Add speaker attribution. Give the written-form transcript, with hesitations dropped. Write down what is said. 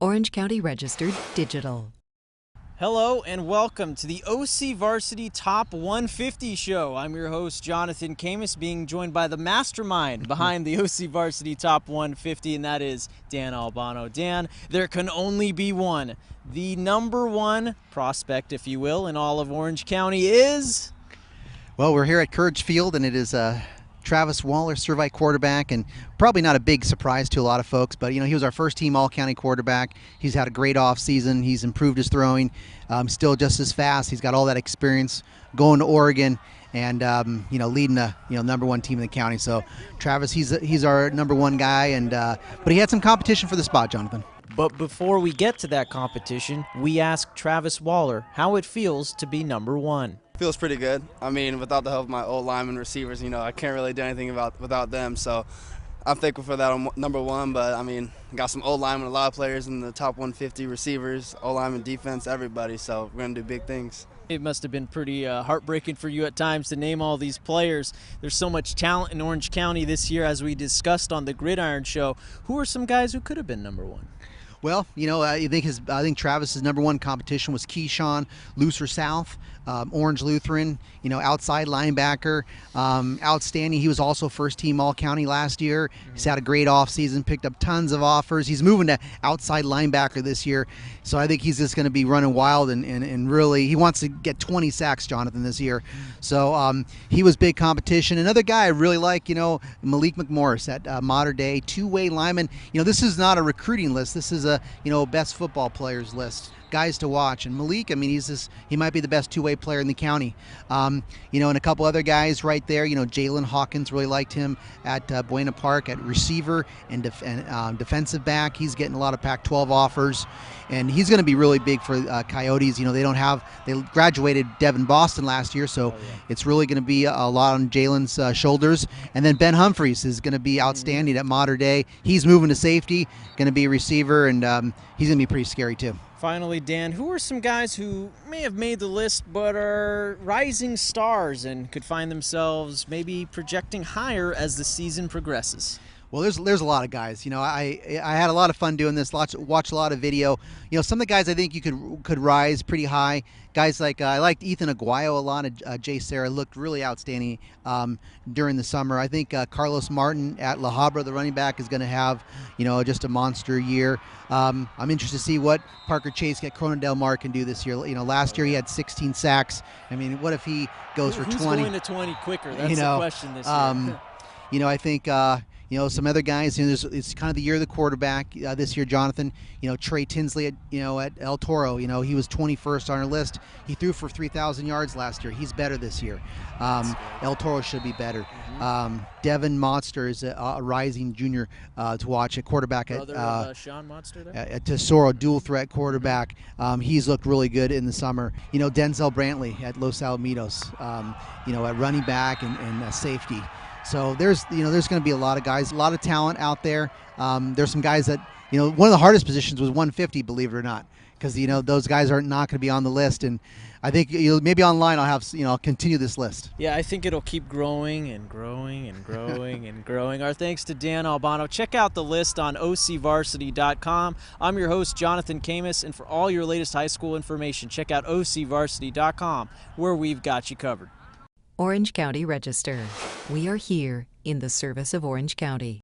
Speaker 1: Orange County Registered Digital.
Speaker 2: Hello and welcome to the OC Varsity Top 150 show. I'm your host, Jonathan Camus, being joined by the mastermind behind the OC Varsity Top 150, and that is Dan Albano. Dan, there can only be one. The number one prospect, if you will, in all of Orange County is...
Speaker 3: Well, we're here at Courage Field, and it is Travis Waller, Servite quarterback, and probably not a big surprise to a lot of folks, but he was our first team all-county quarterback. He's had a great offseason. He's improved his throwing, still just as fast. He's got all that experience going to Oregon and leading the number one team in the county. So Travis, he's our number one guy, and but he had some competition for the spot, Jonathan.
Speaker 2: But before we get to that competition, we asked Travis Waller how it feels to be number one.
Speaker 4: Feels pretty good. I mean, without the help of my old linemen receivers, I can't really do anything without them. So I'm thankful for that. I'm number one, but I mean, got some old linemen, a lot of players in the top 150 receivers, old linemen, defense, everybody. So we're going to do big things.
Speaker 2: It must have been pretty heartbreaking for you at times to name all these players. There's so much talent in Orange County this year, as we discussed on the Gridiron Show. Who are some guys who could have been number one?
Speaker 3: Well, I think Travis's number one competition was Keyshawn, Lucer South, Orange Lutheran, outside linebacker, outstanding. He was also first team all-county last year. He's had a great offseason, picked up tons of offers. He's moving to outside linebacker this year, so I think he's just going to be running wild and really, he wants to get 20 sacks, Jonathan, this year. So he was big competition. Another guy I really like, Malik McMorris at Modern Day, two-way lineman. This is not a recruiting list. This is a best football players list, guys to watch. And Malik, I mean, he might be the best two-way player in the county. And a couple other guys right there. Jalen Hawkins, really liked him at Buena Park at receiver and defensive back. He's getting a lot of Pac-12 offers, and he's going to be really big for Coyotes. They graduated Devin Boston last year, so it's really going to be a lot on Jalen's shoulders. And then Ben Humphreys is going to be outstanding at Modern Day. He's moving to safety, going to be a receiver, and he's going to be pretty scary too.
Speaker 2: Finally, Dan, who are some guys who may have made the list but are rising stars and could find themselves maybe projecting higher as the season progresses?
Speaker 3: Well, there's a lot of guys. I had a lot of fun doing this. Watch a lot of video. Some of the guys I think you could rise pretty high. Guys like I liked Ethan Aguayo a lot. Jay Serra looked really outstanding during the summer. I think Carlos Martin at La Habra, the running back, is going to have just a monster year. I'm interested to see what Parker Chase at Corona Del Mar can do this year. Last year he had 16 sacks. I mean, what if he goes for 20?
Speaker 2: Who's going to 20 quicker? That's the question this year.
Speaker 3: I think. Some other guys. It's kind of the year of the quarterback this year, Jonathan. Trey Tinsley at El Toro. He was 21st on our list. He threw for 3,000 yards last year. He's better this year. El Toro should be better. Devin Monster is a rising junior to watch. A quarterback at
Speaker 2: Sean Monster there?
Speaker 3: At Tesoro, dual threat quarterback. He's looked really good in the summer. Denzel Brantley at Los Alamitos. At running back and safety. So there's going to be a lot of guys, a lot of talent out there. There's some guys that, one of the hardest positions was 150, believe it or not, because, those guys are not going to be on the list. And I think maybe online I'll continue this list.
Speaker 2: Yeah, I think it'll keep growing and growing and growing and growing. Our thanks to Dan Albano. Check out the list on ocvarsity.com. I'm your host, Jonathan Camus, and for all your latest high school information, check out ocvarsity.com, where we've got you covered.
Speaker 1: Orange County Register. We are here in the service of Orange County.